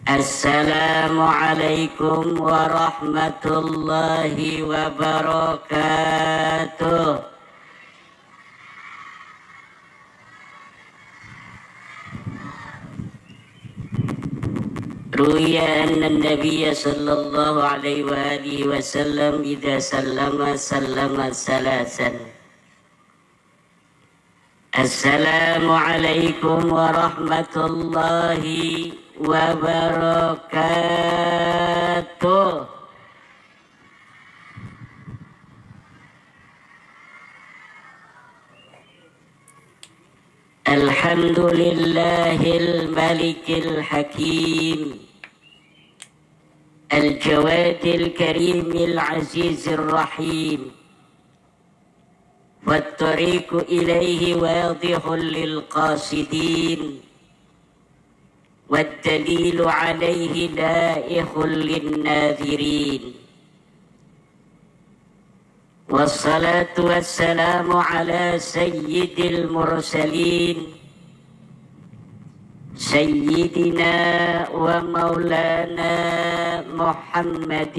Assalamualaikum warahmatullahi wabarakatuh. Ruya anna Nabiya sallallahu alaihi wa alihi wasallam idza sallama salasan. Assalamualaikum warahmatullahi wabarakatuh. Alhamdulillahil malikil hakim al-jawadil karimil azizir rahim. والطريق إليه واضح للقاصدين والدليل عليه لائح للناذرين والصلاة والسلام على سيد المرسلين سيدنا ومولانا محمد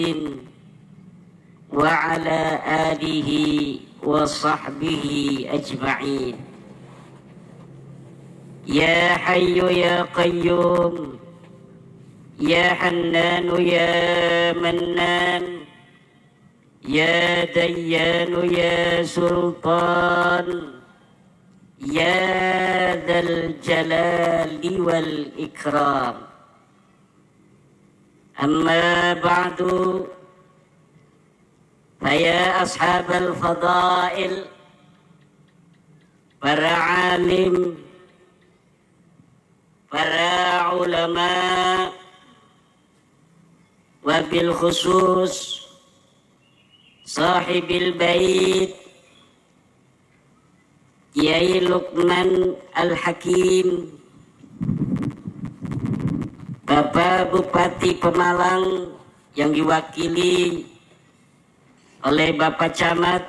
وعلى آله وصحبه أجمعين. يا حي يا قيوم يا حنان يا منان يا ديان يا سلطان يا ذا الجلال والإكرام. أما بعد فيا أصحاب الفضائل para alim, para ulama, wabil khusus sahibil bait Kiai Luqman Al-Hakim, Bapak Bupati Pemalang yang diwakili oleh Bapak Camat,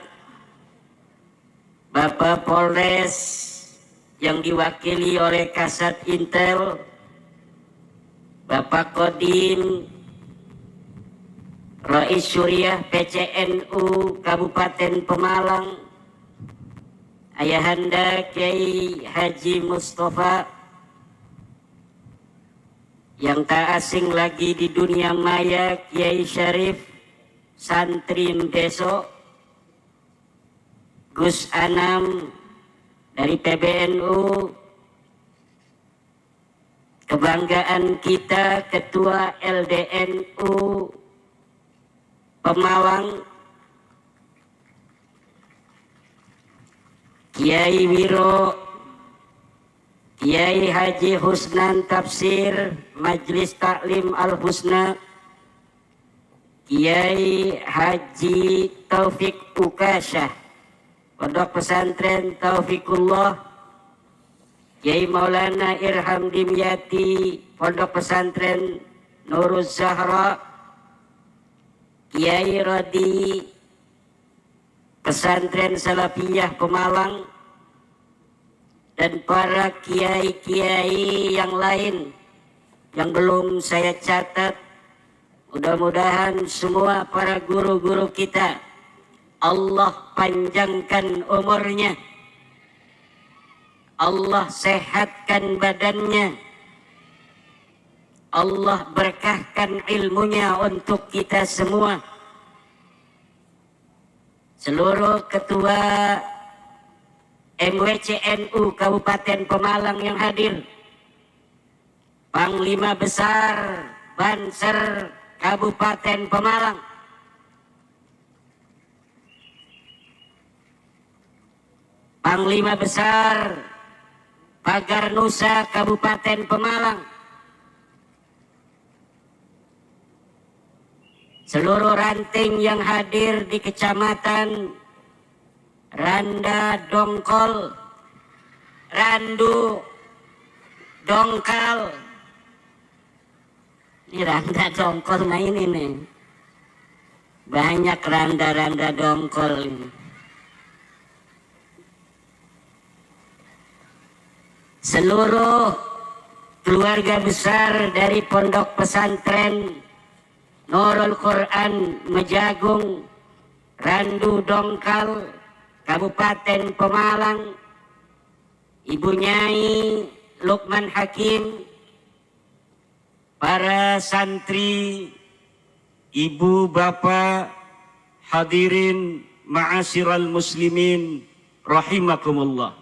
Bapak Polres yang diwakili oleh Kasat Intel, Bapak Kodim, Rais Syuriah PCNU Kabupaten Pemalang, Ayahanda Kiai Haji Mustafa, yang tak asing lagi di dunia maya Kiai Syarif Santri Besok, Gus Anam dari PBNU, kebanggaan kita Ketua LDNU Pemalang, Kiai Wiro, Kiai Haji Husnan Tafsir Majelis Taklim Al-Husna, Kiai Haji Taufik Ukasyah Pondok Pesantren Taufikullah, Kiai Maulana Irham Dimyati Pondok Pesantren Nuruz Zahra, Kiai Rodi Pesantren Salafiyah Pemalang, dan para kiai-kiai yang lain yang belum saya catat. Mudah-mudahan semua para guru-guru kita Allah panjangkan umurnya, Allah sehatkan badannya, Allah berkahkan ilmunya untuk kita semua. Seluruh ketua MWCNU Kabupaten Pemalang yang hadir, Panglima Besar Banser Kabupaten Pemalang, Panglima Besar Pagar Nusa Kabupaten Pemalang, seluruh ranting yang hadir di Kecamatan Randa Dongkol, Randu Dongkal, ini Randa Dongkol mah ini nih, banyak randa-randa dongkol ini. Seluruh keluarga besar dari Pondok Pesantren Nurul Quran Mejagung, Randu Dongkal, Kabupaten Pemalang, Ibu Nyai Lukman Hakim, para santri, ibu bapak, hadirin ma'asyiral muslimin rahimakumullah.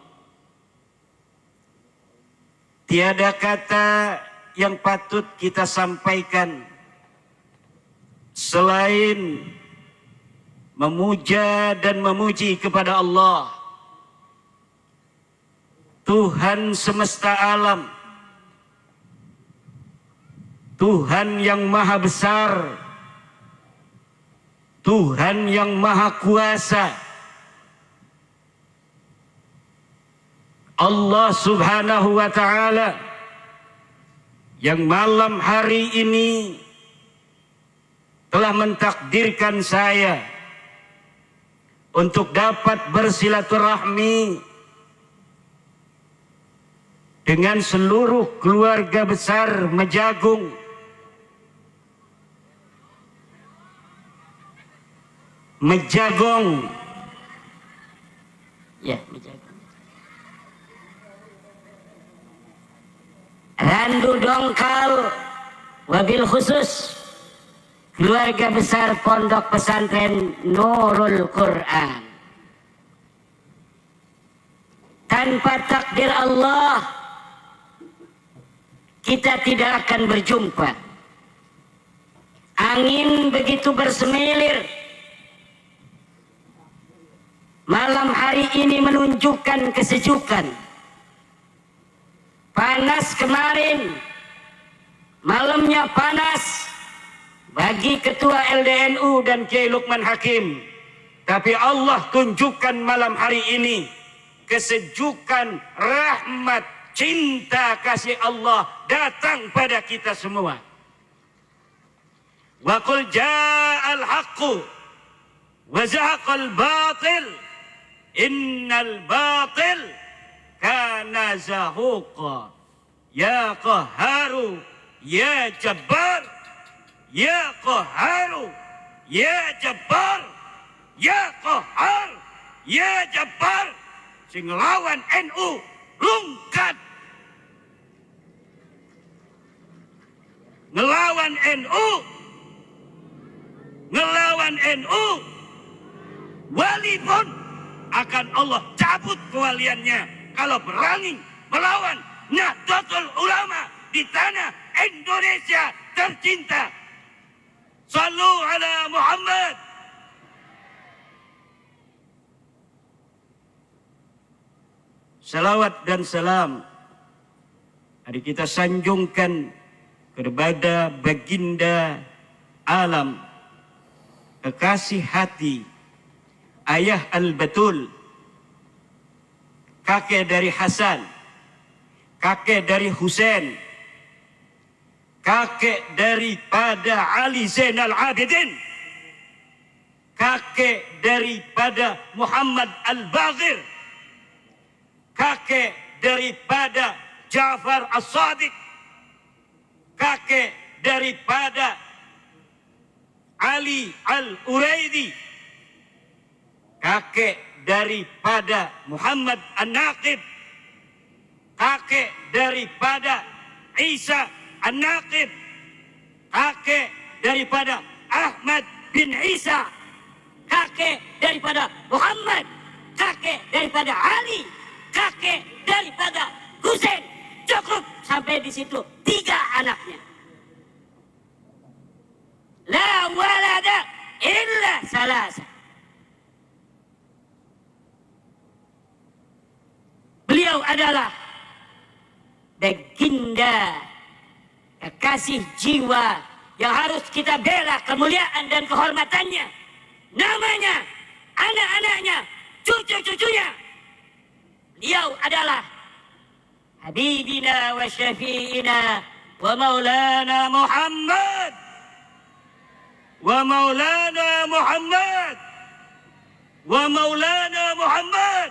Tiada kata yang patut kita sampaikan selain memuja dan memuji kepada Allah, Tuhan semesta alam, Tuhan yang maha besar, Tuhan yang maha kuasa, Allah subhanahu wa ta'ala, yang malam hari ini telah mentakdirkan saya untuk dapat bersilaturahmi dengan seluruh keluarga besar Mejagung, ya, Mejagung, Randu Dongkal, wabil khusus keluarga besar Pondok Pesantren Nurul Quran. Tanpa takdir Allah, kita tidak akan berjumpa. Angin begitu bersemilir. Malam hari ini menunjukkan kesejukan. Panas kemarin, malamnya panas bagi Ketua LDNU dan Kiai Lukman Hakim. Tapi Allah tunjukkan malam hari ini kesejukan, rahmat, cinta kasih Allah datang pada kita semua. Wa qul ja'al haqqu wa zahaqal batil innal batil kana zahuqa. Ya Qahharu ya Jabbar, ya Qahharu ya Jabbar, ya Qahhar ya Jabbar. Sing ngelawan NU lungkat, ngelawan NU, ngelawan NU, wali pun akan Allah cabut kewaliannya kalau berani melawan Nahdlatul Ulama di tanah Indonesia tercinta. Sallu ala Muhammad. Salawat dan salam mari kita sanjungkan kepada baginda alam, kekasih hati, ayah al-Batul, kakek dari Hasan, kakek dari Husain, kakek daripada Ali Zainal Abidin, kakek daripada Muhammad Al-Baghir, kakek daripada Ja'far As-Sadiq, kakek daripada Ali Al-Uraidi, kakek daripada Muhammad An-Naqib, kakek daripada Isa An-Naqib, kakek daripada Ahmad bin Isa, kakek daripada Muhammad, kakek daripada Ali, kakek daripada Husain. Cukup sampai di situ 3 anaknya. La walada illa salasa. Beliau adalah baginda, kekasih jiwa yang harus kita bela kemuliaan dan kehormatannya. Namanya, anak-anaknya, cucu-cucunya. Beliau adalah Habibina wa Syafi'ina wa Maulana Muhammad, wa Maulana Muhammad, wa Maulana Muhammad.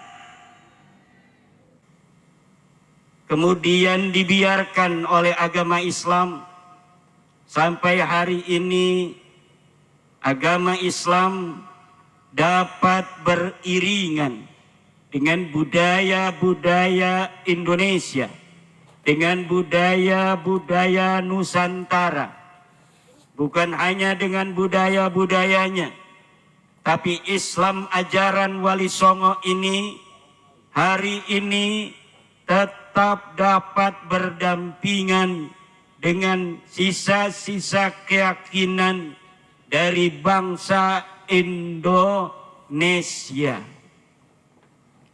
kemudian dibiarkan oleh agama Islam sampai hari ini. Agama Islam dapat beriringan dengan budaya-budaya Indonesia, dengan budaya-budaya Nusantara. Bukan hanya dengan budaya-budayanya, tapi Islam ajaran Wali Songo ini hari ini tetap dapat berdampingan dengan sisa-sisa keyakinan dari bangsa Indonesia.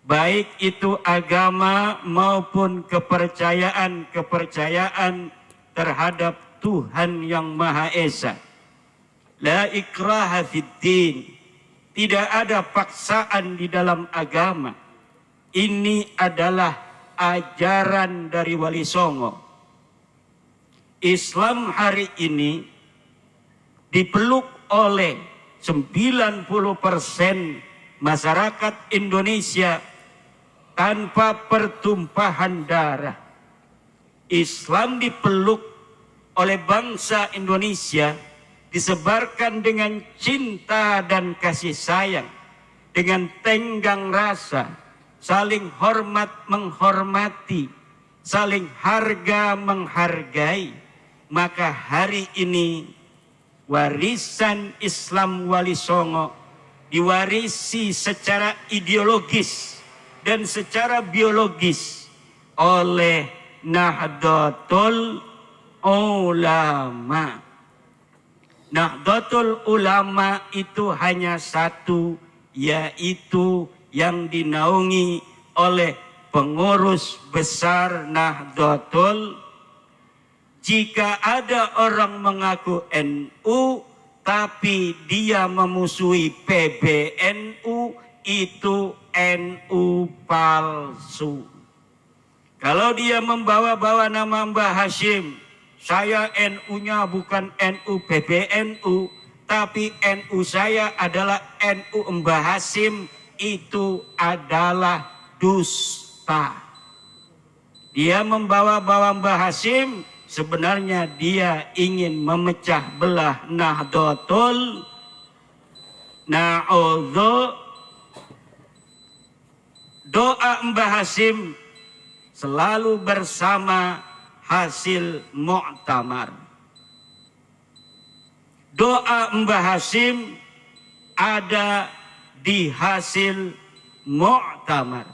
Baik itu agama maupun kepercayaan terhadap Tuhan yang Maha Esa. La ikraha fiddin. Tidak ada paksaan di dalam agama. Ini adalah ajaran dari Wali Songo. Islam hari ini dipeluk oleh 90% masyarakat Indonesia tanpa pertumpahan darah. Islam dipeluk oleh bangsa Indonesia, disebarkan dengan cinta dan kasih sayang, dengan tenggang rasa, saling hormat menghormati, saling harga menghargai. Maka hari ini warisan Islam Wali Songo diwarisi secara ideologis dan secara biologis oleh Nahdlatul Ulama. Nahdlatul Ulama itu hanya satu, yaitu yang dinaungi oleh pengurus besar Nahdlatul. Jika ada orang mengaku NU tapi dia memusuhi PBNU, itu NU palsu. Kalau dia membawa-bawa nama Mbah Hashim, saya NU-nya bukan NU PBNU, tapi NU saya adalah NU Mbah Hashim, itu adalah dusta. Dia membawa-bawa Mbah Hashim, sebenarnya dia ingin memecah belah Nahdlatul. Doa Mbah Hashim selalu bersama hasil muktamar. Doa Mbah Hashim ada di hasil muktamar.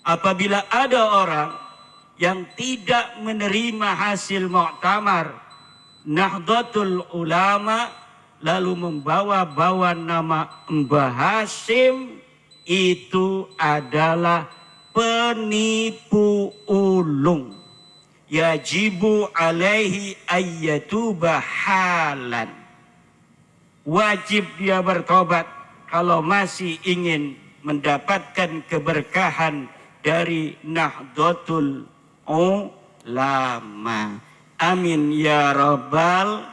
Apabila ada orang yang tidak menerima hasil muktamar Nahdlatul Ulama lalu membawa-bawa nama Mbah Hashim, itu adalah penipu ulung. Yajibu alaihi ayyatuba halan. Wajib dia bertobat kalau masih ingin mendapatkan keberkahan dari Nahdlatul Ulama. Amin ya Rabbal.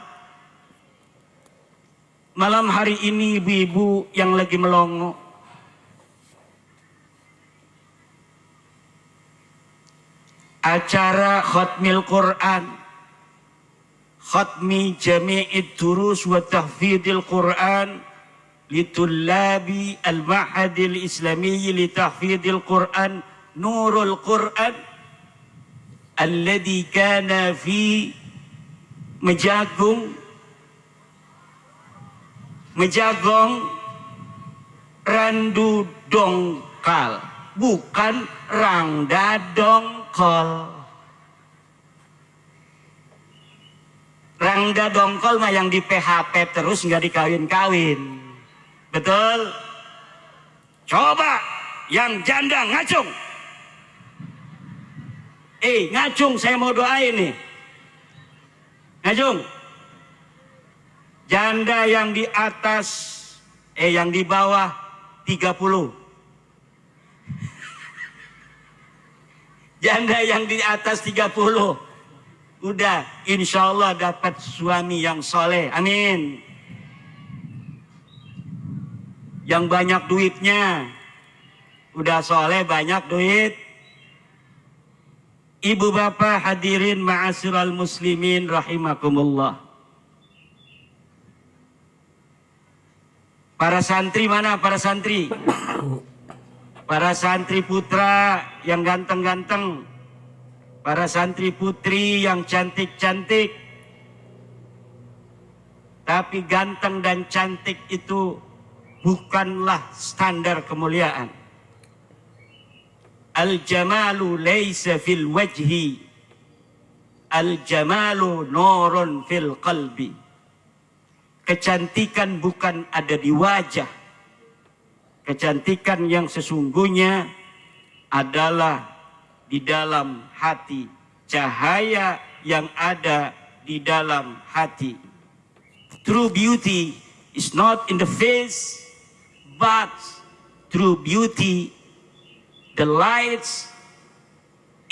Malam hari ini ibu-ibu yang lagi melongo, acara khatmil Quran, khatmi jami'id durus wa tahfidil Quran litullabi al-ma'hadil islamiyyi li tahfidil Quran Nurul Quran alladhi kana fi Mejagong Randu Dongkal, bukan Rangda Dongkol. Rangda Dongkol mah yang di PHP terus nggak dikawin-kawin. Betul? Coba yang janda ngacung. Ngacung, saya mau doain nih. Ngacung. Janda yang di atas, yang di bawah 30. Janda yang di atas 30. Udah, insya Allah dapat suami yang soleh. Amin. Yang banyak duitnya. Udah soleh, banyak duit. Ibu bapak hadirin ma'asyiral muslimin rahimakumullah. Para santri mana para santri? Para santri putra yang ganteng-ganteng, para santri putri yang cantik-cantik. Tapi ganteng dan cantik itu bukanlah standar kemuliaan. Al-jamalu laysa fil wajhi, al-jamalu nurun fil qalbi. Kecantikan bukan ada di wajah. Kecantikan yang sesungguhnya adalah di dalam hati. Cahaya yang ada di dalam hati. True beauty is not in the face, but true beauty, the lights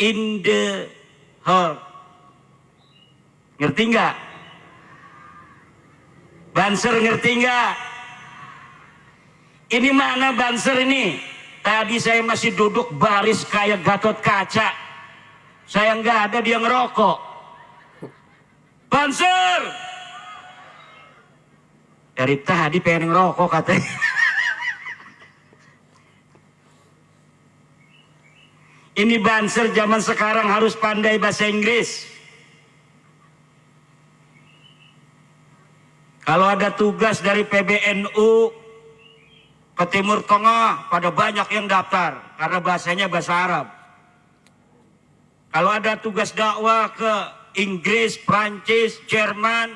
in the heart. Ngerti nggak? Banser ngerti nggak? Ini mana Banser ini? Tadi saya masih duduk baris kayak Gatot Kaca. Saya nggak ada, dia ngerokok. Banser! Dari tadi pengen ngerokok katanya. Ini Banser zaman sekarang harus pandai bahasa Inggris. Kalau ada tugas dari PBNU ke Timur Tengah, pada banyak yang daftar karena bahasanya bahasa Arab. Kalau ada tugas dakwah ke Inggris, Prancis, Jerman,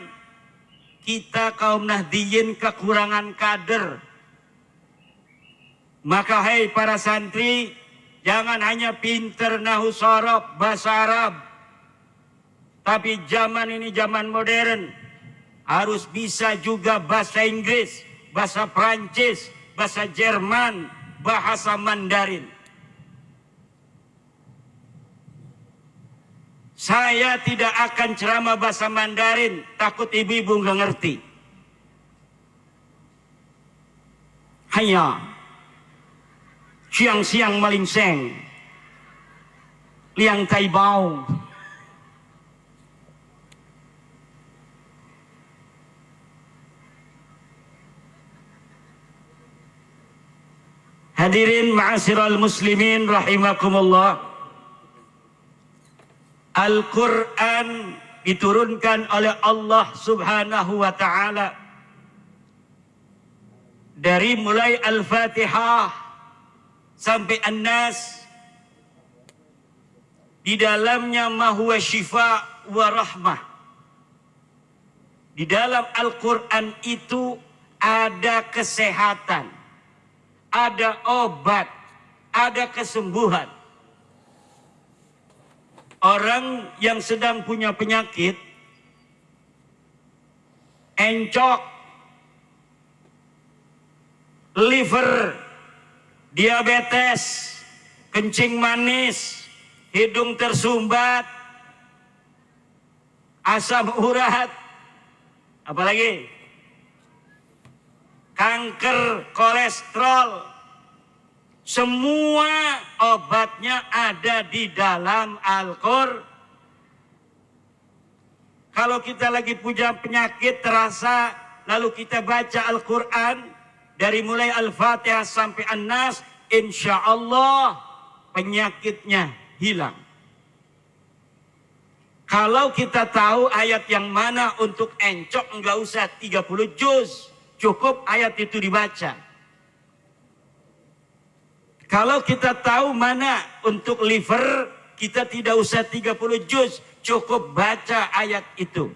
kita kaum Nahdiyin kekurangan kader. Maka hai para santri, jangan hanya pinter nahu sorob bahasa Arab, tapi zaman ini zaman modern. Harus bisa juga bahasa Inggris, bahasa Prancis, bahasa Jerman, bahasa Mandarin. Saya tidak akan ceramah bahasa Mandarin, takut ibu-ibu nggak ngerti. Hanya siang-siang malingseng, liang tai bau. Hadirin ma'asyiral muslimin rahimakumullah. Al-Quran diturunkan oleh Allah subhanahu wa ta'ala. Dari mulai Al-Fatihah sampai An-Nas. Di dalamnya ma huwa syifa wa rahmah. Di dalam Al-Quran itu ada kesehatan, ada obat, ada kesembuhan. Orang yang sedang punya penyakit, encok, liver, diabetes, kencing manis, hidung tersumbat, asam urat, apalagi kanker, kolesterol, semua obatnya ada di dalam Al-Quran. Kalau kita lagi punya penyakit terasa, lalu kita baca Al-Quran, dari mulai Al-Fatihah sampai An-Nas, insya Allah penyakitnya hilang. Kalau kita tahu ayat yang mana untuk encok, enggak usah 30 juz. Cukup ayat itu dibaca. Kalau kita tahu mana untuk liver, kita tidak usah 30 juz. Cukup baca ayat itu.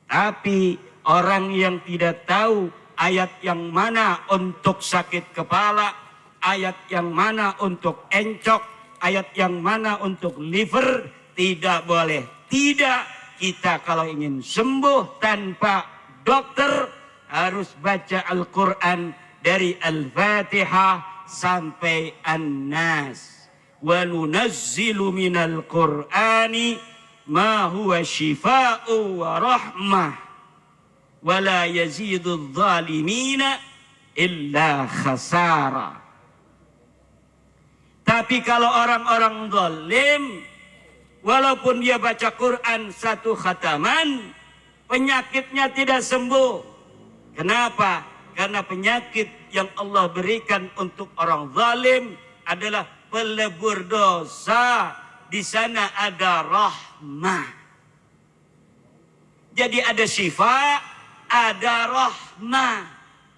Tapi orang yang tidak tahu ayat yang mana untuk sakit kepala, ayat yang mana untuk encok, ayat yang mana untuk liver, tidak boleh. Tidak, kita kalau ingin sembuh tanpa dokter, harus baca Al-Quran dari Al-Fatihah sampai An-Nas. Wa nunazzilu minal Qur'ani ma huwa shifa'u wa rahmah wa la yazidu adh-dhalimina illa khasara. Tapi kalau orang-orang zalim, Walaupun dia baca Quran 1 khataman, penyakitnya tidak sembuh. Kenapa? Karena penyakit yang Allah berikan untuk orang zalim adalah pelebur dosa. Di sana ada rahmah. Jadi ada syifa, ada rahmah.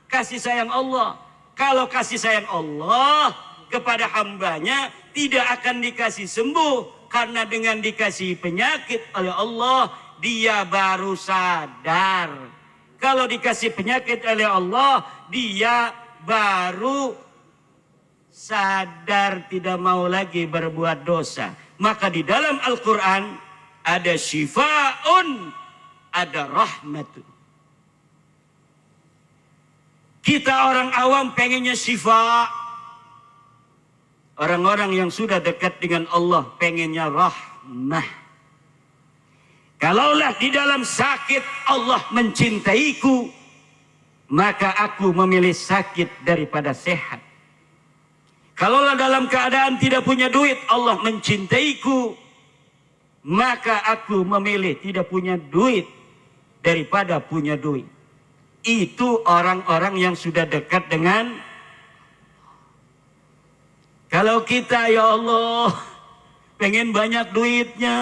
Kasih sayang Allah. Kalau kasih sayang Allah kepada hambanya tidak akan dikasih sembuh. Karena dengan dikasih penyakit oleh Allah, dia baru sadar. Kalau dikasih penyakit oleh Allah, dia baru sadar tidak mau lagi berbuat dosa. Maka di dalam Al-Quran ada syifa'un, ada rahmatun. Kita orang awam pengennya syifa. Orang-orang yang sudah dekat dengan Allah pengennya rahmah. Kalaulah di dalam sakit Allah mencintaiku, maka aku memilih sakit daripada sehat. Kalaulah dalam keadaan tidak punya duit Allah mencintaiku, maka aku memilih tidak punya duit daripada punya duit. Itu orang-orang yang sudah dekat dengan. Kalau kita ya Allah pengen banyak duitnya,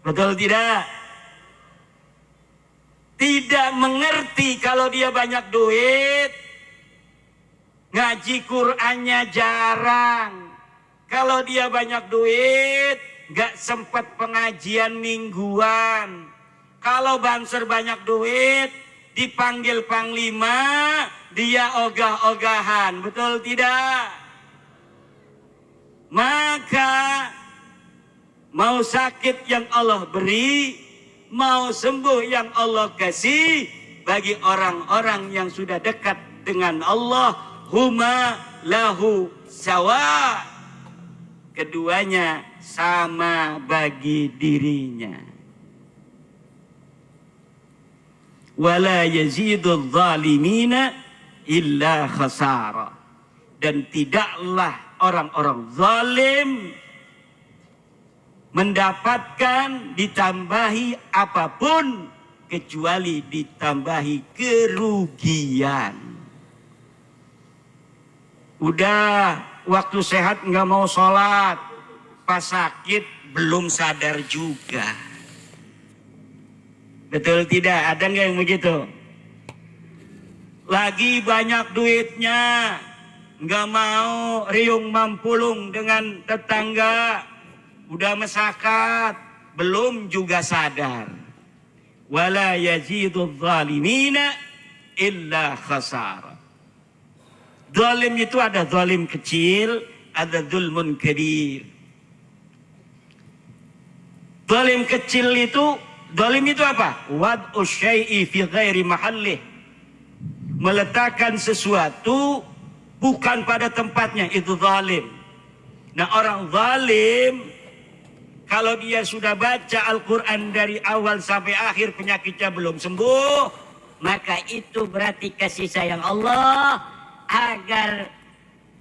betul tidak? Tidak mengerti kalau dia banyak duit, ngaji Qur'annya jarang. Kalau dia banyak duit, gak sempat pengajian mingguan. Kalau Banser banyak duit, dipanggil panglima, dia ogah-ogahan, betul tidak? Maka mau sakit yang Allah beri, mau sembuh yang Allah kasih, bagi orang-orang yang sudah dekat dengan Allah, huma lahu sawa. Keduanya sama bagi dirinya. Wala yazidul zalimina illa khasara. Dan tidaklah orang-orang zalim mendapatkan ditambahi apapun kecuali ditambahi kerugian. Udah waktu sehat nggak mau sholat, pas sakit belum sadar juga. Betul tidak? Ada nggak yang begitu? Lagi banyak duitnya, nggak mau riung mampulung dengan tetangga, udah mesakat, belum juga sadar. Wala yazidul zalimina illa khasara. Zalim itu ada zalim kecil, ada zulmun kabir. Zalim kecil itu, zalim itu apa? Wad'u syai'i fi ghairi mahallih. Meletakkan sesuatu bukan pada tempatnya, itu zalim. Nah, orang zalim kalau dia sudah baca Al-Quran dari awal sampai akhir penyakitnya belum sembuh, maka itu berarti kasih sayang Allah agar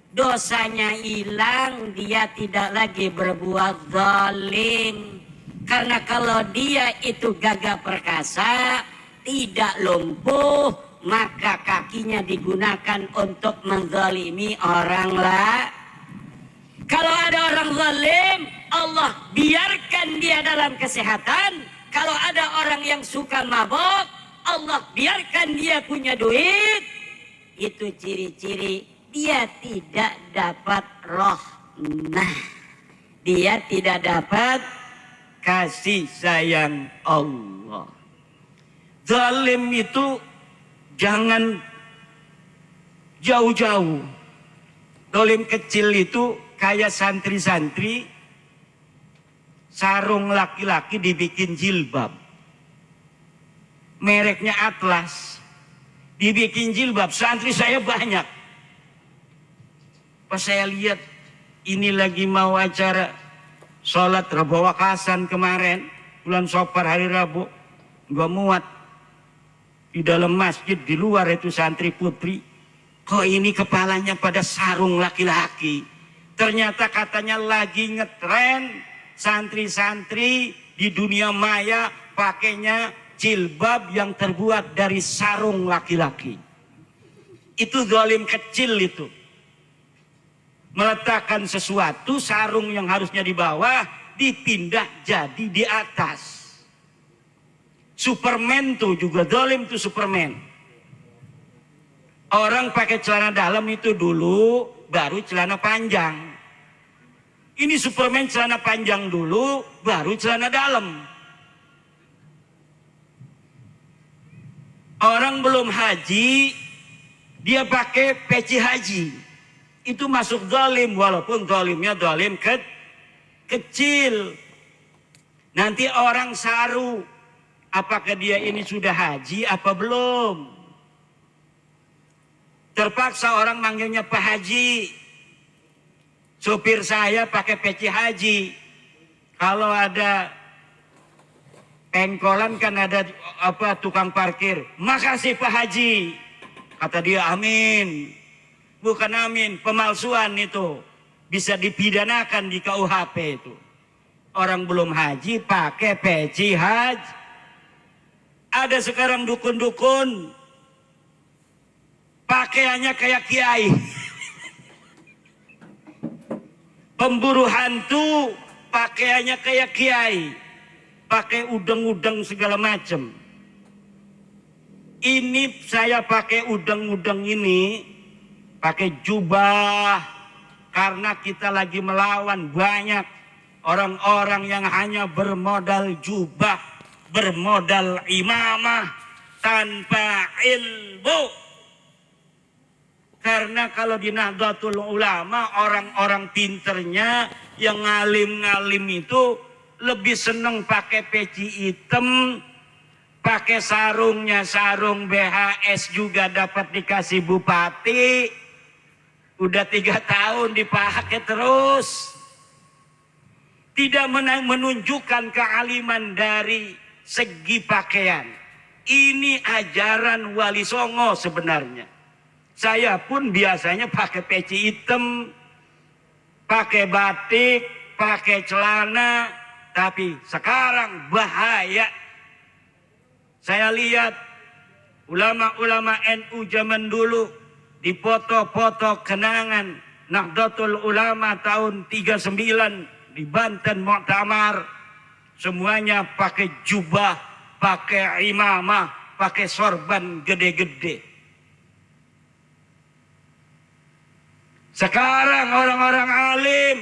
dosanya hilang, dia tidak lagi berbuat zalim. Karena kalau dia itu gagah perkasa, tidak lumpuh, maka kakinya digunakan untuk menzalimi orang lain. Kalau ada orang zalim, Allah biarkan dia dalam kesehatan. Kalau ada orang yang suka mabok, Allah biarkan dia punya duit. Itu ciri-ciri dia tidak dapat rahmah. Dia tidak dapat kasih sayang Allah. Zalim itu jangan jauh-jauh. Zalim kecil itu kayak santri-santri, sarung laki-laki dibikin jilbab. Mereknya Atlas. Dibikin jilbab, santri saya banyak. Pas saya lihat, ini lagi mau acara sholat Rabu Wakasan kemarin, bulan Sopar hari Rabu, gak muat. Di dalam masjid, di luar itu santri putri. Kok ini kepalanya pada sarung laki-laki? Ternyata katanya lagi ngetren santri-santri di dunia maya pakainya jilbab yang terbuat dari sarung laki-laki. Itu zalim kecil itu. Meletakkan sesuatu, sarung yang harusnya di bawah dipindah jadi di atas. Superman tuh juga zalim tuh Superman. Orang pakai celana dalam itu dulu, baru celana panjang. Ini Superman celana panjang dulu, baru celana dalam. Orang belum haji, dia pakai peci haji. Itu masuk zalim, walaupun zalimnya zalim kecil. Nanti orang saru, apakah dia ini sudah haji apa belum? Terpaksa orang manggilnya Pak Haji. Supir saya pakai peci haji. Kalau ada pengkolan kan ada tukang parkir. Makasih Pak Haji. Kata dia amin. Bukan amin, pemalsuan itu. Bisa dipidanakan di KUHP itu. Orang belum haji pakai peci haji. Ada sekarang dukun-dukun pakaiannya kayak kiai. Pemburu hantu pakaiannya kayak kiai. Pakai udeng-udeng segala macam. Ini saya pakai udeng-udeng ini, pakai jubah, karena kita lagi melawan banyak orang-orang yang hanya bermodal jubah, bermodal imamah, tanpa ilmu. Karena kalau di Nahdlatul Ulama, orang-orang pinternya yang ngalim-ngalim itu lebih seneng pakai peci hitam, pakai sarungnya sarung BHS juga dapat dikasih bupati. Udah 3 tahun dipakai terus. Tidak menunjukkan kealiman dari segi pakaian. Ini ajaran Wali Songo sebenarnya. Saya pun biasanya pakai peci hitam, pakai batik, pakai celana. Tapi sekarang bahaya. Saya lihat ulama-ulama NU zaman dulu dipoto-foto kenangan Nahdlatul Ulama tahun 39 di Banten Muktamar. Semuanya pakai jubah, pakai imamah, pakai sorban gede-gede. Sekarang orang-orang alim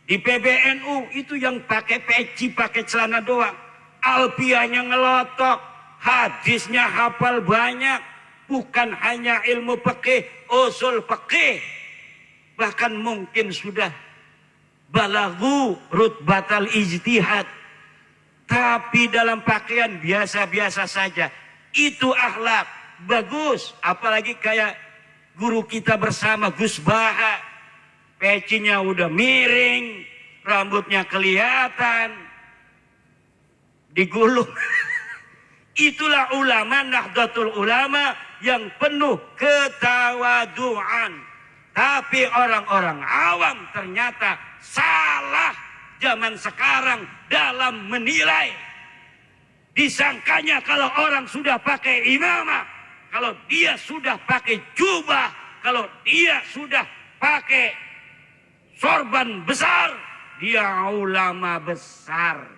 di PBNU itu yang pakai peci, pakai celana doang. Alfiahnya ngelotok, hadisnya hafal banyak. Bukan hanya ilmu fikih, usul fikih. Bahkan mungkin sudah balagu rutbatal ijtihad. Tapi dalam pakaian biasa-biasa saja. Itu akhlak, bagus. Apalagi kayak guru kita bersama Gus Baha. Pecinya udah miring, rambutnya kelihatan, digulung. Itulah ulama Nahdlatul Ulama yang penuh ketawaduan. Tapi orang-orang awam ternyata salah zaman sekarang dalam menilai. Disangkanya kalau orang sudah pakai imamah, kalau dia sudah pakai jubah, kalau dia sudah pakai sorban besar, dia ulama besar.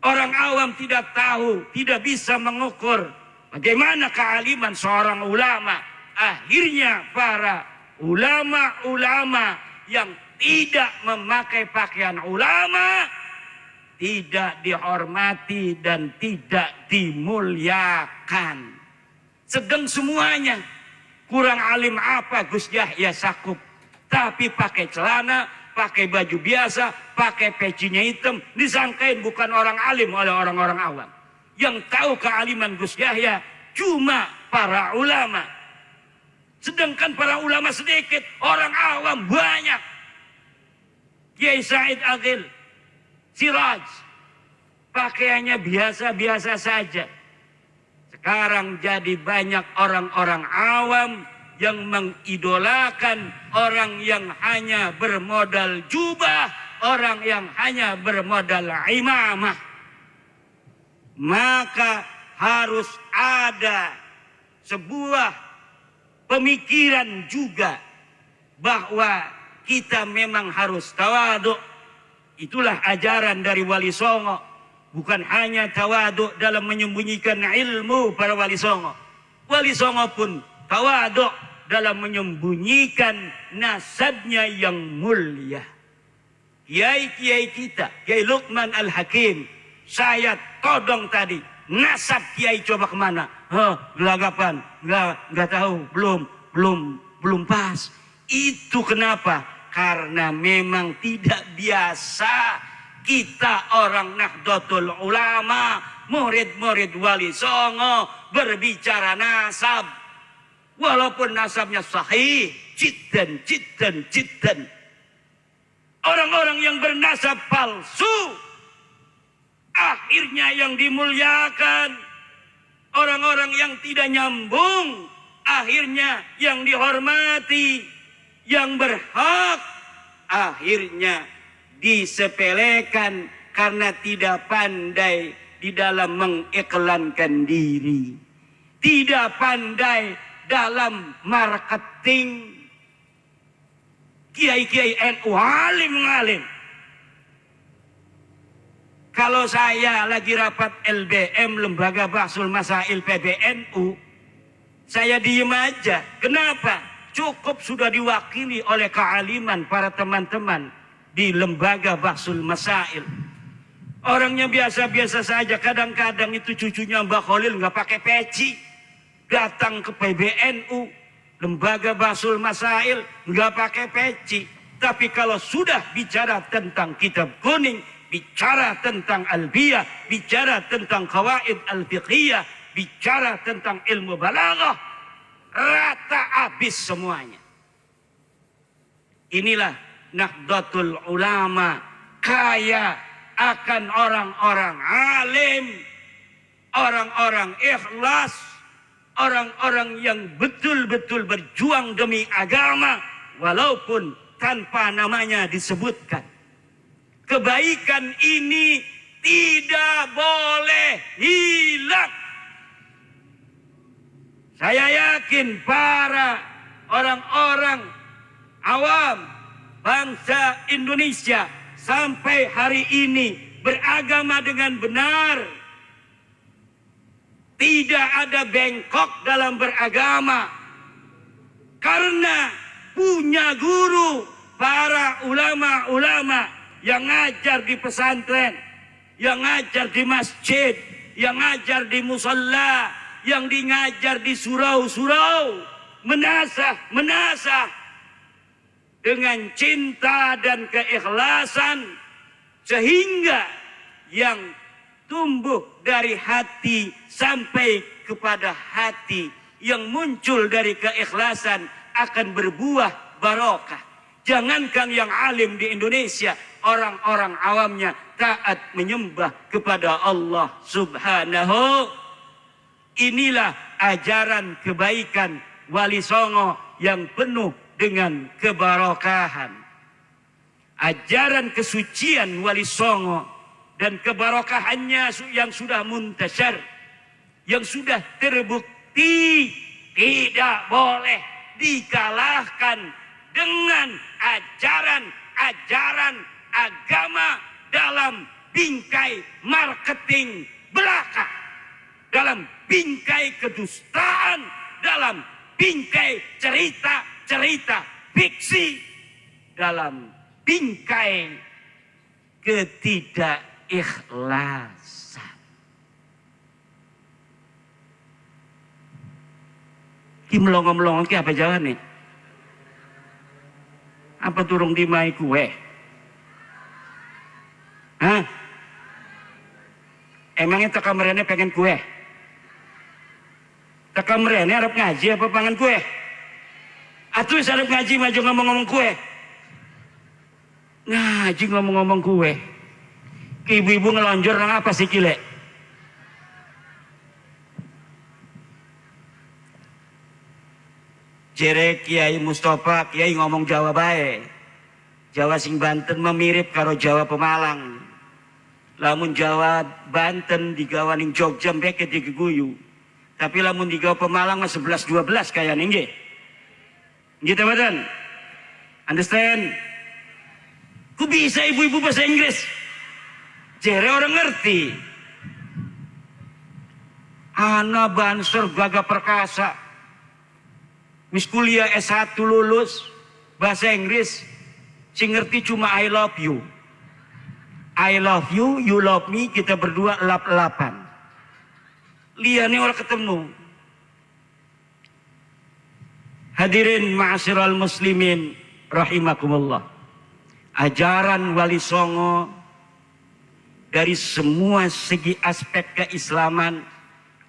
Orang awam tidak tahu, tidak bisa mengukur bagaimana kealiman seorang ulama. Akhirnya para ulama-ulama yang tidak memakai pakaian ulama tidak dihormati dan tidak dimuliakan. Sedang semuanya. Kurang alim apa Gus Yahya Sakup. Tapi pakai celana, pakai baju biasa, pakai pecinya hitam, disangkain bukan orang alim oleh orang-orang awam. Yang tahu kealiman Gus Yahya cuma para ulama. Sedangkan para ulama sedikit, orang awam banyak. Kiai Said Agil, Siraj, pakaiannya biasa-biasa saja. Sekarang jadi banyak orang-orang awam yang mengidolakan orang yang hanya bermodal jubah, orang yang hanya bermodal imamah. Maka harus ada sebuah pemikiran juga bahwa kita memang harus tawaduk. Itulah ajaran dari Wali Songo. Bukan hanya tawaduk dalam menyembunyikan ilmu para Wali Songo. Wali Songo pun tawaduk dalam menyembunyikan nasabnya yang mulia. Kiai-kiai kita, Kiai Luqman Al-Hakim, saya todong tadi, nasab kiai coba kemana? Gelagapan, nggak tahu, belum pas. Itu kenapa? Karena memang tidak biasa kita orang Nahdlatul Ulama, murid-murid Wali Songo berbicara nasab. Walaupun nasabnya sahih, jiddan. Orang-orang yang bernasab palsu, akhirnya yang dimuliakan. Orang-orang yang tidak nyambung, akhirnya yang dihormati. Yang berhak, akhirnya disepelekan karena tidak pandai di dalam mengiklankan diri. Tidak pandai dalam marketing. Kiai-kiai NU, alim-alim. Kalau saya lagi rapat LBM, Lembaga Bahsul Masail PBNU, saya diem aja. Kenapa? Cukup sudah diwakili oleh kealiman para teman-teman di Lembaga Bahsul Masail. Orangnya biasa-biasa saja. Kadang-kadang itu cucunya Mbak Khalil nggak pakai peci. Datang ke PBNU, Lembaga Bahsul Masail, nggak pakai peci. Tapi kalau sudah bicara tentang kitab kuning, bicara tentang albiyah, bicara tentang qawaid al-fiqhiyah, bicara tentang ilmu balaghah, rata habis semuanya. Inilah Nahdlatul Ulama, kaya akan orang-orang alim, orang-orang ikhlas, orang-orang yang betul-betul berjuang demi agama walaupun tanpa namanya disebutkan. Kebaikan ini tidak boleh hilang. Saya yakin para orang-orang awam bangsa Indonesia sampai hari ini beragama dengan benar. Tidak ada bengkok dalam beragama. Karena punya guru, para ulama-ulama yang ngajar di pesantren, yang ngajar di masjid, yang ngajar di musalla, yang ngajar di surau-surau, menasah dengan cinta dan keikhlasan, sehingga yang tumbuh dari hati sampai kepada hati, yang muncul dari keikhlasan akan berbuah barokah. Jangankan yang alim di Indonesia, orang-orang awamnya taat menyembah kepada Allah Subhanahu. Inilah ajaran kebaikan Wali Songo yang penuh dengan kebarokahan. Ajaran kesucian Wali Songo dan kebarokahannya yang sudah muntasyar, yang sudah terbukti, tidak boleh dikalahkan dengan ajaran-ajaran agama dalam bingkai marketing belaka, dalam bingkai kedustaan, dalam bingkai cerita-cerita fiksi, dalam bingkai ketidakikhlasan. Ki melongo-melongo ki apa jalan nih? Apa turung dimai kue? Hah? Emangnya teka merene pengen kue? Teka merene harap ngaji apa pangan kue? Atuh harap ngaji maju ngomong-ngomong kue. Ngaji ngomong-ngomong kue. Ibu-ibu ngelonjor nang apa sih kile? Jere Kiai Mustafa, Kiai ngomong Jawa bae. Jawa sing Banten memirip karo Jawa Pemalang. Lamun Jawa Banten digawaning Jogja mbeke digeguyu. Tapi lamun digawa Pemalang mah 11-12 kayane nggih. Gitu badan. Understand? Ku bisa ibu-ibu bahasa Inggris. Jere orang ngerti. Ana Banser Gagah Perkasa. Wis kuliah S1 lulus bahasa Inggris. Sing ngerti cuma I love you. I love you, you love me, kita berdua lap-lapan. Liane orang ketemu. Hadirin ma'asyiral muslimin rahimakumullah. Ajaran Wali Songo dari semua segi aspek keislaman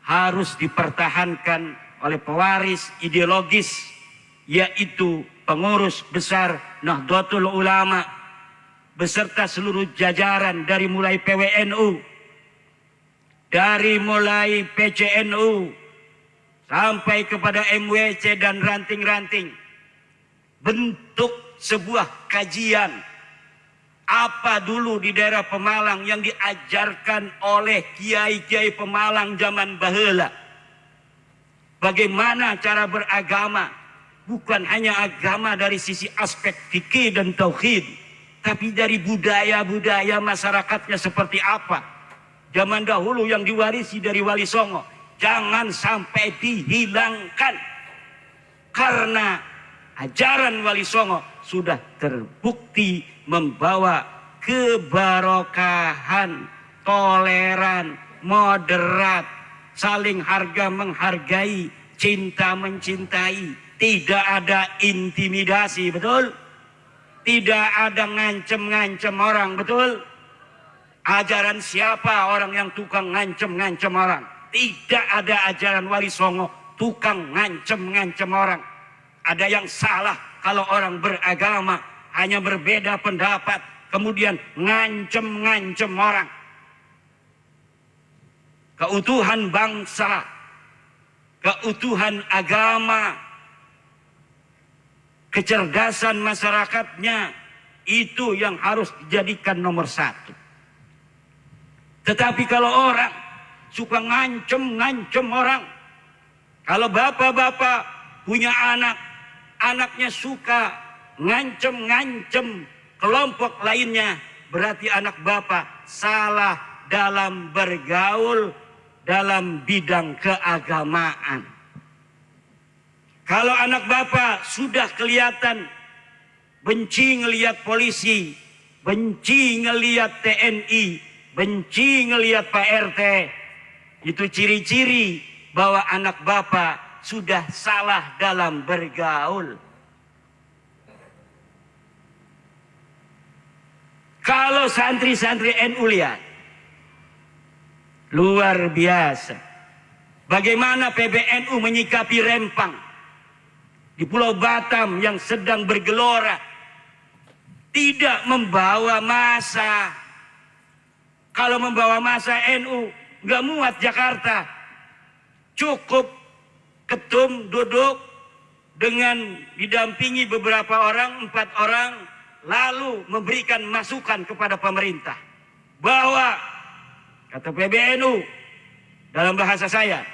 harus dipertahankan oleh pewaris ideologis, yaitu pengurus besar Nahdlatul Ulama beserta seluruh jajaran dari mulai PWNU, dari mulai PCNU sampai kepada MWC dan ranting-ranting. Bentuk sebuah kajian apa dulu di daerah Pemalang yang diajarkan oleh kiai-kiai Pemalang zaman baheula. Bagaimana cara beragama, bukan hanya agama dari sisi aspek fikih dan tauhid, tapi dari budaya-budaya masyarakatnya seperti apa. Zaman dahulu yang diwarisi dari Wali Songo jangan sampai dihilangkan. Karena ajaran Wali Songo sudah terbukti membawa kebarokahan, toleran, moderat, saling harga menghargai, cinta mencintai, tidak ada intimidasi, betul? Tidak ada ngancem-ngancem orang, betul? Ajaran siapa orang yang tukang ngancem-ngancem orang? Tidak ada ajaran Wali Songo tukang ngancem-ngancem orang. Ada yang salah kalau orang beragama hanya berbeda pendapat, kemudian ngancem-ngancem orang. Keutuhan bangsa, keutuhan agama, kecerdasan masyarakatnya, itu yang harus dijadikan nomor satu. Tetapi kalau orang suka ngancem-ngancem orang, kalau bapak-bapak punya anak, anaknya suka ngancem-ngancem kelompok lainnya, berarti anak bapak salah dalam bergaul dalam bidang keagamaan. Kalau anak bapak sudah kelihatan benci ngelihat polisi, benci ngelihat TNI, benci ngelihat Pak RT, itu ciri-ciri bahwa anak bapak sudah salah dalam bergaul. Kalau santri-santri NU lihat, luar biasa. Bagaimana PBNU menyikapi Rempang di Pulau Batam yang sedang bergelora. Tidak membawa massa. Kalau membawa massa NU nggak muat Jakarta. Cukup ketum duduk dengan didampingi beberapa orang, 4 orang, lalu memberikan masukan kepada pemerintah bahwa, kata PBNU dalam bahasa saya,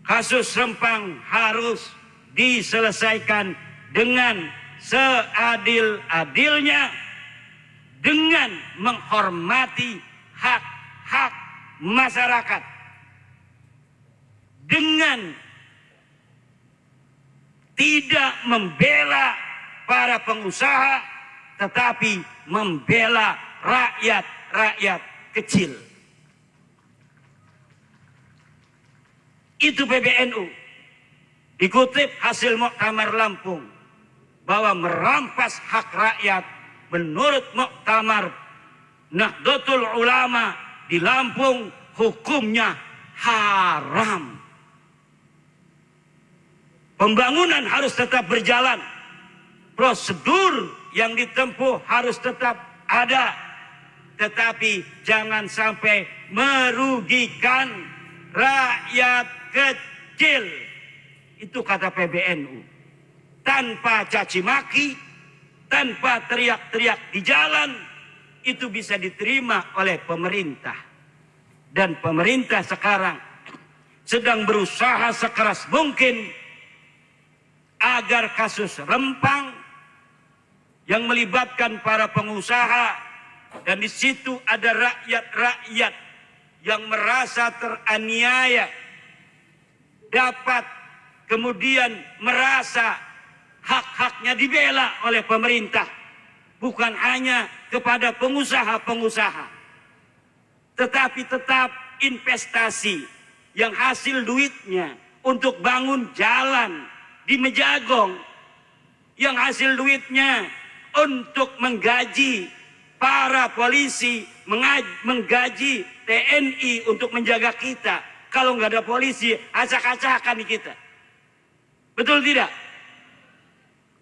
kasus Rempang harus diselesaikan dengan seadil-adilnya, dengan menghormati hak-hak masyarakat, dengan tidak membela para pengusaha, tetapi membela rakyat-rakyat kecil. Itu PBNU. Dikutip hasil Muktamar Lampung bahwa merampas hak rakyat menurut Muktamar Nahdlatul Ulama di Lampung hukumnya haram. Pembangunan harus tetap berjalan. Prosedur yang ditempuh harus tetap ada. Tetapi jangan sampai merugikan rakyat kecil. Itu kata PBNU. Tanpa caci maki, tanpa teriak-teriak di jalan, itu bisa diterima oleh pemerintah. Dan pemerintah sekarang sedang berusaha sekeras mungkin agar kasus Rempang yang melibatkan para pengusaha, dan di situ ada rakyat-rakyat yang merasa teraniaya, dapat kemudian merasa hak-haknya dibela oleh pemerintah. Bukan hanya kepada pengusaha-pengusaha, tetapi tetap investasi yang hasil duitnya untuk bangun jalan di Mejagong, yang hasil duitnya untuk menggaji para polisi, menggaji TNI untuk menjaga kita. Kalau nggak ada polisi, acak-acakan di kita. Betul tidak?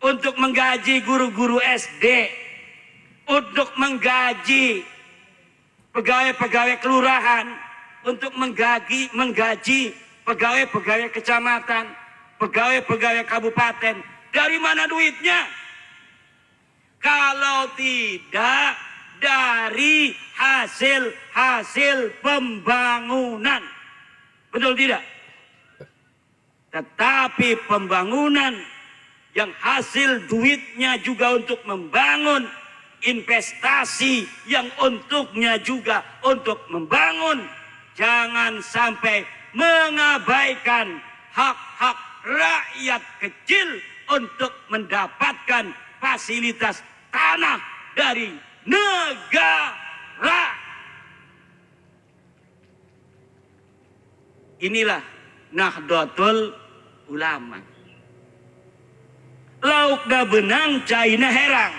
Untuk menggaji guru-guru SD, untuk menggaji pegawai-pegawai kelurahan, untuk menggaji pegawai-pegawai kecamatan, pegawai-pegawai kabupaten. Dari mana duitnya? Kalau tidak dari hasil pembangunan. Betul tidak? Tetapi pembangunan yang hasil duitnya juga untuk membangun, investasi yang untuknya juga untuk membangun, jangan sampai mengabaikan hak-hak rakyat kecil untuk mendapatkan fasilitas tanah dari negara. Inilah Nahdlatul Ulama. Lauk da benang caina herang.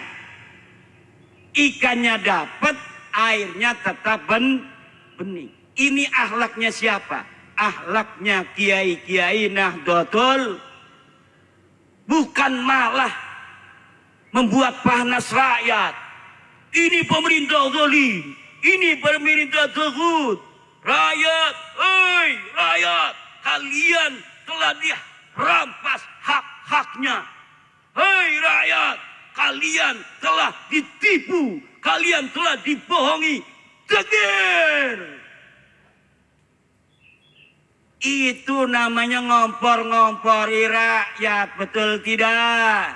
Ikannya dapat, airnya tetap bening. Ini akhlaknya siapa? Akhlaknya kiai-kiai Nahdlatul. Bukan malah membuat panas rakyat. Ini pemerintah zalim, ini pemerintah tegut. Rakyat, hei rakyat, kalian telah dirampas hak-haknya. Hei rakyat, kalian telah ditipu, kalian telah dibohongi. Tegir. Itu namanya ngompor-ngompori rakyat, betul tidak?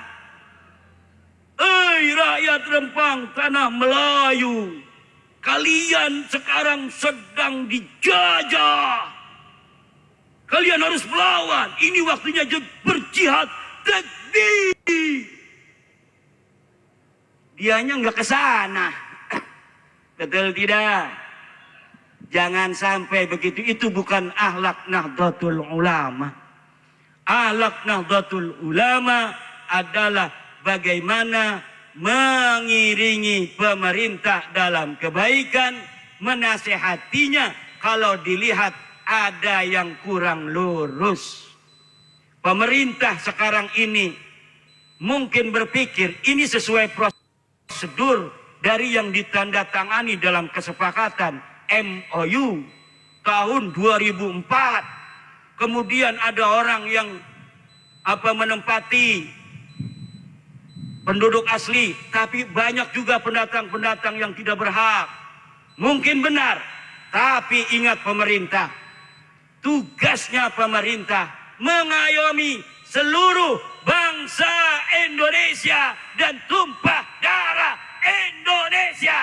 Hei rakyat Rempang, tanah Melayu, kalian sekarang sedang dijajah. Kalian harus melawan. Ini waktunya berjihad. Takbir. Dianya nggak ke sana. Betul tidak? Jangan sampai begitu. Itu bukan akhlak Nahdlatul Ulama. Akhlak Nahdlatul Ulama adalah bagaimana mengiringi pemerintah dalam kebaikan, menasehatinya kalau dilihat ada yang kurang lurus. Pemerintah sekarang ini mungkin berpikir ini sesuai prosedur dari yang ditandatangani dalam kesepakatan MOU tahun 2004. Kemudian ada orang yang menempati penduduk asli, tapi banyak juga pendatang-pendatang yang tidak berhak. Mungkin benar, tapi ingat pemerintah, tugasnya pemerintah mengayomi seluruh bangsa Indonesia dan tumpah darah Indonesia.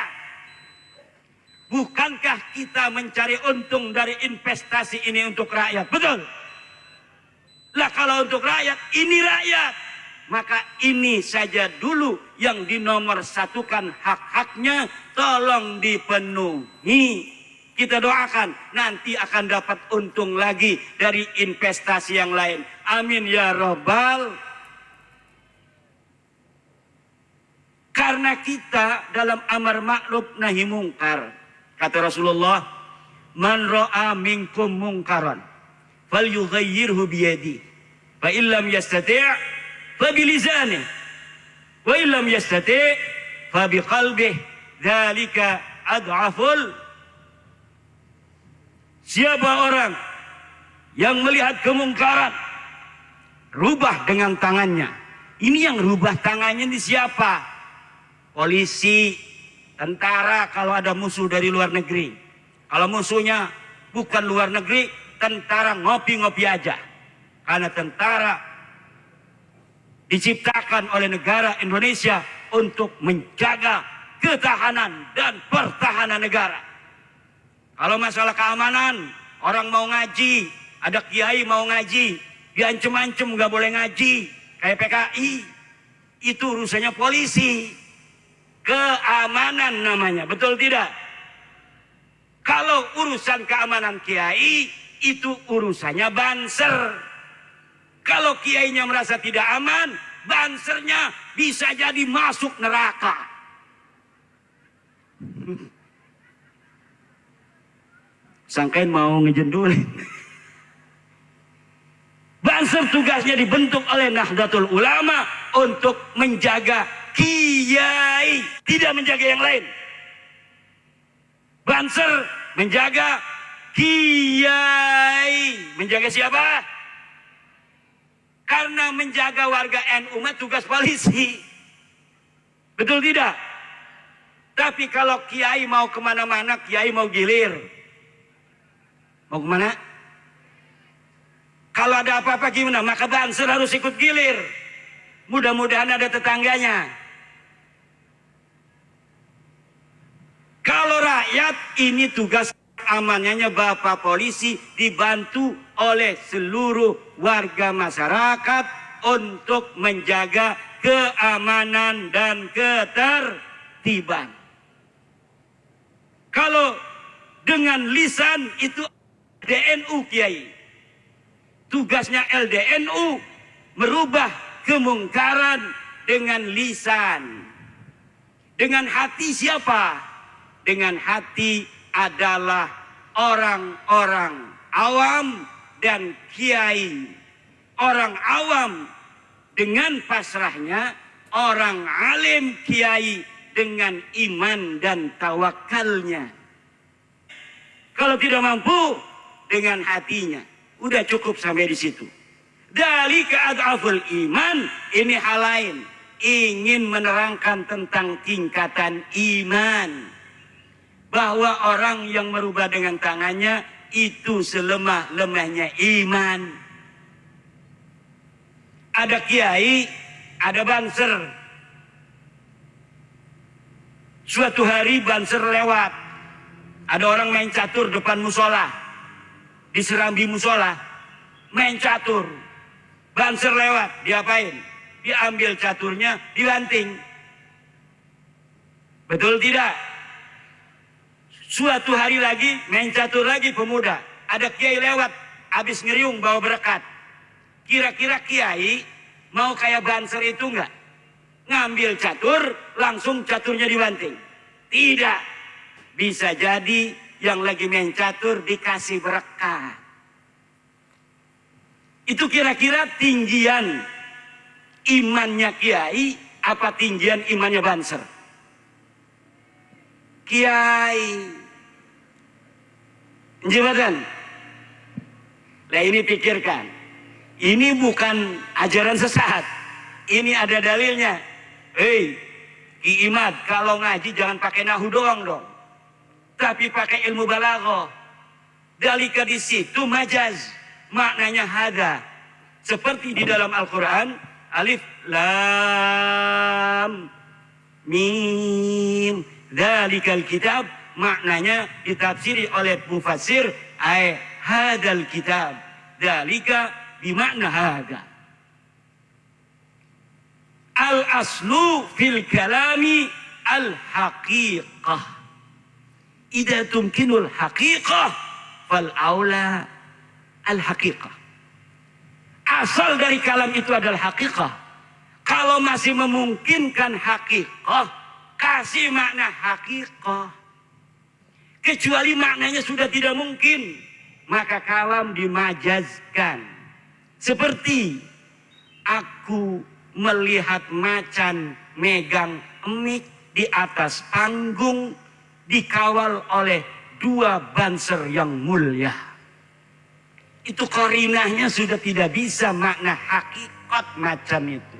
Bukankah kita mencari untung dari investasi ini untuk rakyat? Betul. Lah kalau untuk rakyat, ini rakyat. Maka ini saja dulu yang dinomorsatukan hak-haknya, tolong dipenuhi. Kita doakan nanti akan dapat untung lagi dari investasi yang lain. Amin ya Rabbal. Karena kita dalam amar ma'ruf nahi mungkar, kata Rasulullah, man ra'a minkum mungkaran falyughayyirhu biyadi, fa illam yastati' fa bilisanihi, wa illam yastati' fa biqalbihi, dzalika ad'aful. Siapa orang yang melihat kemungkaran, rubah dengan tangannya. Ini yang rubah tangannya ini siapa? polisi, tentara kalau ada musuh dari luar negeri. Kalau musuhnya bukan luar negeri, tentara ngopi-ngopi aja. Karena tentara diciptakan oleh negara Indonesia untuk menjaga ketahanan dan pertahanan negara. Kalau masalah keamanan, orang mau ngaji, ada kiai mau ngaji, diancem-ancem nggak boleh ngaji, kayak PKI, itu urusannya polisi. Keamanan namanya, betul tidak? Kalau urusan keamanan kiai, itu urusannya banser. Kalau kiainya merasa tidak aman, bansernya bisa jadi masuk neraka. Sangkain mau ngejendulin. Banser tugasnya dibentuk oleh Nahdlatul Ulama untuk menjaga kiai, tidak menjaga yang lain. Banser menjaga kiai. Menjaga siapa? Karena menjaga warga NU tugas polisi. Betul tidak? Tapi kalau kiai mau kemana-mana, kiai mau gilir. Mau kemana? Kalau ada apa-apa gimana? Maka banser harus ikut gilir. Mudah-mudahan ada tetangganya. Kalau rakyat, ini tugas amanannya Bapak Polisi dibantu oleh seluruh warga masyarakat untuk menjaga keamanan dan ketertiban. Kalau dengan lisan itu LDNU kiai. Tugasnya LDNU merubah kemungkaran dengan lisan. Dengan hati siapa? Dengan hati adalah orang-orang awam dan kiai. Orang awam dengan pasrahnya, orang alim kiai dengan iman dan tawakalnya. Kalau tidak mampu dengan hatinya. Udah cukup sampai di situ. Dalika ad'aful iman, ini hal lain. Ingin menerangkan tentang tingkatan iman. Bahwa orang yang merubah dengan tangannya itu selemah-lemahnya iman. Ada kiai, ada banser. Suatu hari banser lewat. Ada orang main catur depan musola. Di serambi musola, main catur. Banser lewat, diapain? Diambil caturnya, dibanting. Betul tidak? Suatu hari lagi, main catur lagi pemuda. Ada kiai lewat, habis ngeriung bawa berkat. Kira-kira kiai mau kayak banser itu enggak? Ngambil catur, langsung caturnya dibanting. Tidak. Bisa jadi yang lagi main catur dikasih berkah. Itu kira-kira tinggian imannya kiai apa tinggian imannya banser? Kiai. Jabatan. Nah ini pikirkan. Ini bukan ajaran sesat. Ini ada dalilnya. Hei, Ki Imad, kalau ngaji jangan pakai nahu doang dong. Tapi pakai ilmu balaghah. Dalika di situ majaz, maknanya hada. Seperti di dalam Al-Qur'an, alif lam mim, dalikal kitab, maknanya ditafsiri oleh mufassir ay hadal kitab. Dalika bimakna hada. Al-aslu fil kalami al-haqiqah. Idza tumkinul haqiqah fal aula al haqiqah. Asal dari kalam itu adalah haqiqah. Kalau masih memungkinkan haqiqah, kasih makna haqiqah. Kecuali maknanya sudah tidak mungkin, maka kalam dimajazkan. Seperti aku melihat macan megang emik di atas panggung dikawal oleh dua banser yang mulia. Itu qarinahnya sudah tidak bisa makna hakikat macam itu.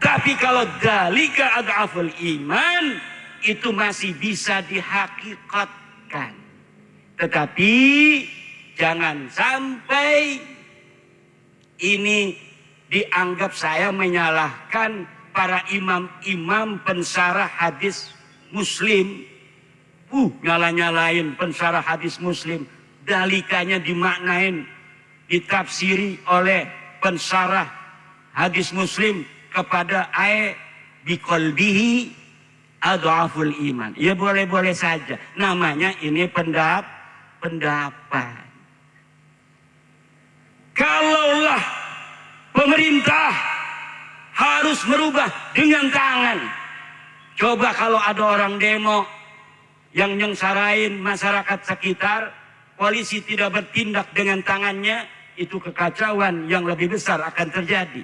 Tapi kalau dalika ad'aful iman, itu masih bisa dihakikatkan. Tetapi jangan sampai ini dianggap saya menyalahkan para imam-imam pensarah hadis Muslim. Nyala-nyalain pensarah hadis Muslim. Dalikanya dimaknain, ditafsiri oleh pensarah hadis Muslim kepada biqalbihi adhaful iman. Ya boleh-boleh saja. Namanya ini pendapat. Kalaulah pemerintah harus merubah dengan tangan. Coba kalau ada orang demo yang nyengsarain masyarakat sekitar, polisi tidak bertindak dengan tangannya, itu kekacauan yang lebih besar akan terjadi.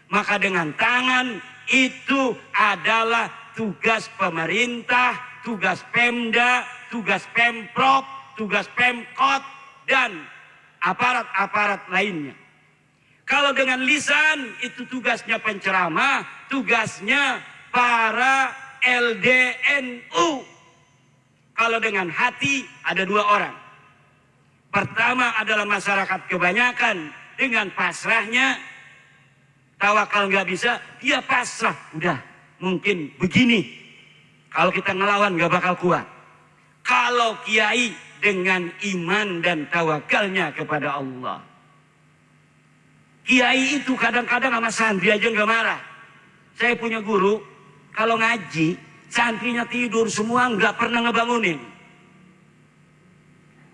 Maka dengan tangan itu adalah tugas pemerintah, tugas Pemda, tugas Pemprov, tugas Pemkot, dan aparat-aparat lainnya. Kalau dengan lisan itu tugasnya penceramah, tugasnya para LDNU. Kalau dengan hati ada dua orang. Pertama adalah masyarakat kebanyakan dengan pasrahnya. Tawakal nggak bisa, dia pasrah. Udah, mungkin begini. Kalau kita ngelawan nggak bakal kuat. Kalau kiai dengan iman dan tawakalnya kepada Allah. Kiai itu kadang-kadang sama santri aja nggak marah. Saya punya guru, kalau ngaji, santrinya tidur semua nggak pernah ngebangunin.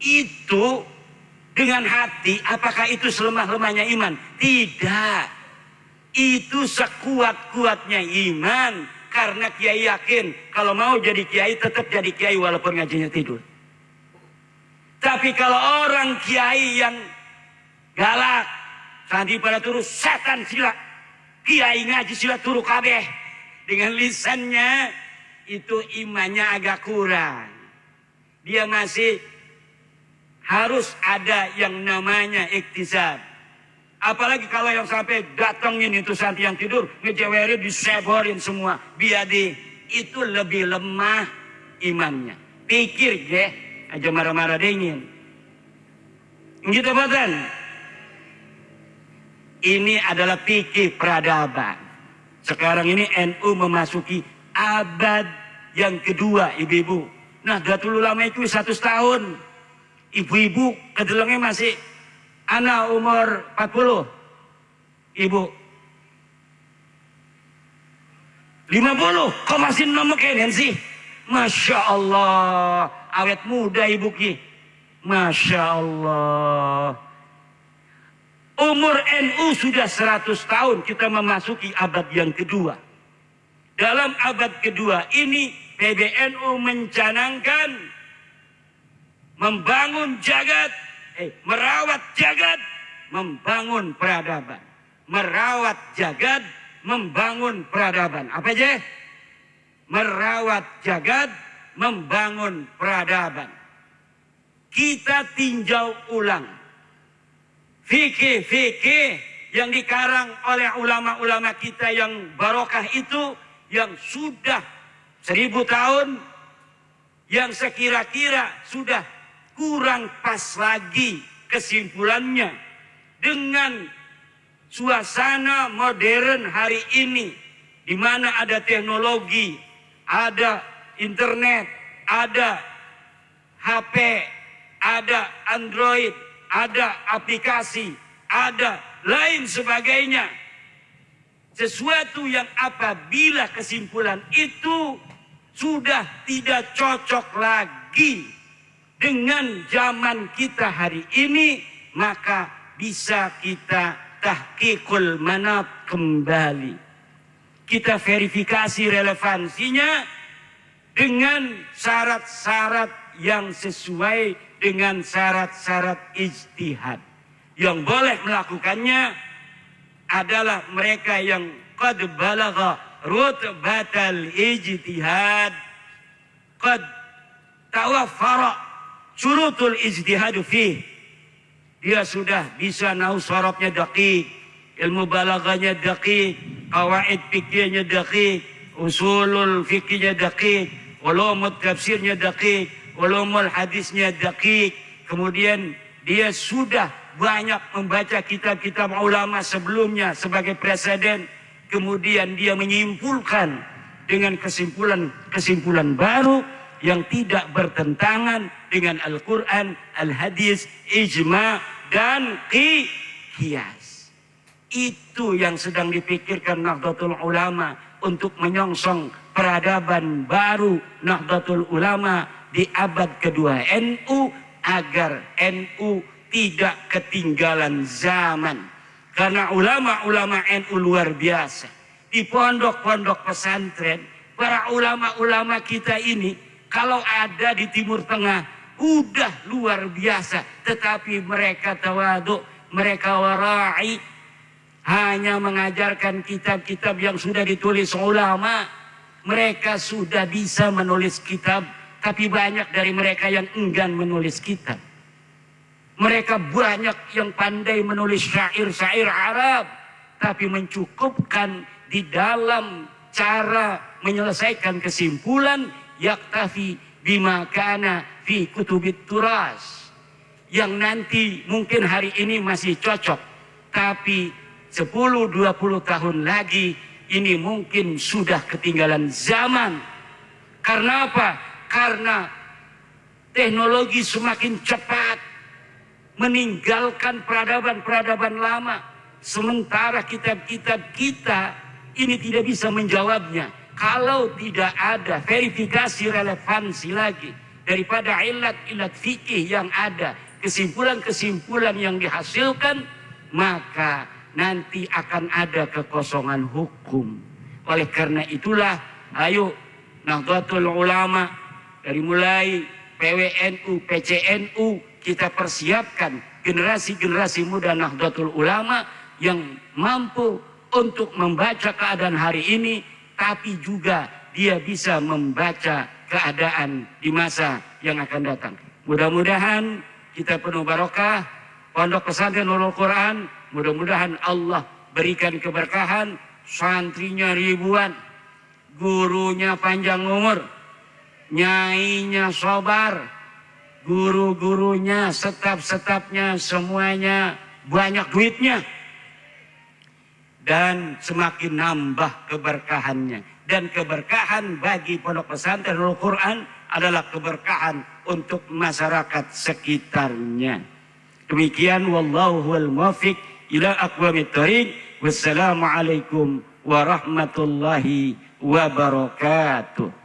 Itu dengan hati, apakah itu selemah-lemahnya iman? Tidak. Itu sekuat-kuatnya iman. Karena kiai yakin kalau mau jadi kiai tetap jadi kiai walaupun ngajinya tidur. Tapi kalau orang kiai yang galak, santri pada turu setan sila, kiai ngaji sila turu kabeh, dengan lisannya itu imannya agak kurang. Dia masih harus ada yang namanya iktisab. Apalagi kalau yang sampai datengin itu santri yang tidur, ngejewerin, diseborin semua. Biadi, itu lebih lemah imannya. Pikir deh, aja marah-marah dingin. Gitu bukan? Ini adalah fikih peradaban. Sekarang ini NU memasuki abad yang kedua, ibu-ibu. Nah, Datul Ulama itu 100 tahun. Ibu-ibu kedelengnya masih anak umur 40. Ibu 50. Kok masih nomor kenen sih? Masya Allah. Awet muda ibu ki. Masya Allah. Umur NU sudah 100 tahun. Kita memasuki abad yang kedua. Dalam abad kedua ini PBNU mencanangkan membangun jagat, merawat jagat, membangun peradaban. Merawat jagat, membangun peradaban. Apa aja? Merawat jagat, membangun peradaban. Kita tinjau ulang fikih-fikih yang dikarang oleh ulama-ulama kita yang barokah itu, yang sudah 1000 tahun, yang sekira-kira sudah kurang pas lagi kesimpulannya dengan suasana modern hari ini, di mana ada teknologi, ada internet, ada HP, ada Android, ada aplikasi, ada lain sebagainya. Sesuatu yang apabila kesimpulan itu sudah tidak cocok lagi dengan zaman kita hari ini, maka bisa kita tahqiqul manat kembali. Kita verifikasi relevansinya dengan syarat-syarat yang sesuai dengan syarat-syarat ijtihad. Yang boleh melakukannya adalah mereka yang qad balagha rutbatal ijtihad, qad tawaffara syurutul ijtihad fih. Dia sudah bisa nahu sorobnya daqiq, ilmu balaghanya daqiq, qawaid fikihnya daqiq, usulul fikihnya daqiq, ulumul tafsirnya daqiq, ulumul hadisnya daqiq. Kemudian dia sudah banyak membaca kitab-kitab ulama sebelumnya sebagai presiden. Kemudian dia menyimpulkan dengan kesimpulan baru yang tidak bertentangan dengan Al-Quran, Al-Hadis, Ijma' dan Qiyas. Itu yang sedang dipikirkan Nahdlatul Ulama untuk menyongsong peradaban baru Nahdlatul Ulama di abad kedua NU, agar NU tidak ketinggalan zaman. Karena ulama-ulama NU luar biasa. Di pondok-pondok pesantren, para ulama-ulama kita ini kalau ada di Timur Tengah udah luar biasa. Tetapi mereka tawadhu, mereka wara'i, hanya mengajarkan kitab-kitab yang sudah ditulis ulama. Mereka sudah bisa menulis kitab, tapi banyak dari mereka yang enggan menulis kitab. Mereka banyak yang pandai menulis syair-syair Arab, tapi mencukupkan di dalam cara menyelesaikan kesimpulan yaktafi bima kana fi kutubit turas, yang nanti mungkin hari ini masih cocok, tapi 10-20 tahun lagi ini mungkin sudah ketinggalan zaman. Karena apa? Karena teknologi semakin cepat meninggalkan peradaban-peradaban lama. Sementara kitab-kitab kita ini tidak bisa menjawabnya. Kalau tidak ada verifikasi relevansi lagi daripada ilat-ilat fikih yang ada, kesimpulan-kesimpulan yang dihasilkan, maka nanti akan ada kekosongan hukum. Oleh karena itulah, ayo Nahdlatul Ulama dari mulai PWNU, PCNU, kita persiapkan generasi-generasi muda Nahdlatul Ulama yang mampu untuk membaca keadaan hari ini, tapi juga dia bisa membaca keadaan di masa yang akan datang. Mudah-mudahan kita penuh barokah, pondok pesantren Nurul Quran, mudah-mudahan Allah berikan keberkahan, santrinya ribuan, gurunya panjang umur, nyainya sabar, guru-gurunya, staf-stafnya semuanya banyak duitnya, dan semakin nambah keberkahannya. Dan keberkahan bagi pondok pesantren Nurul Quran adalah keberkahan untuk masyarakat sekitarnya. Demikian, wallahu huwal muwaffiq ila aqwamit thoriq. Wassalamualaikum warahmatullahi wabarakatuh.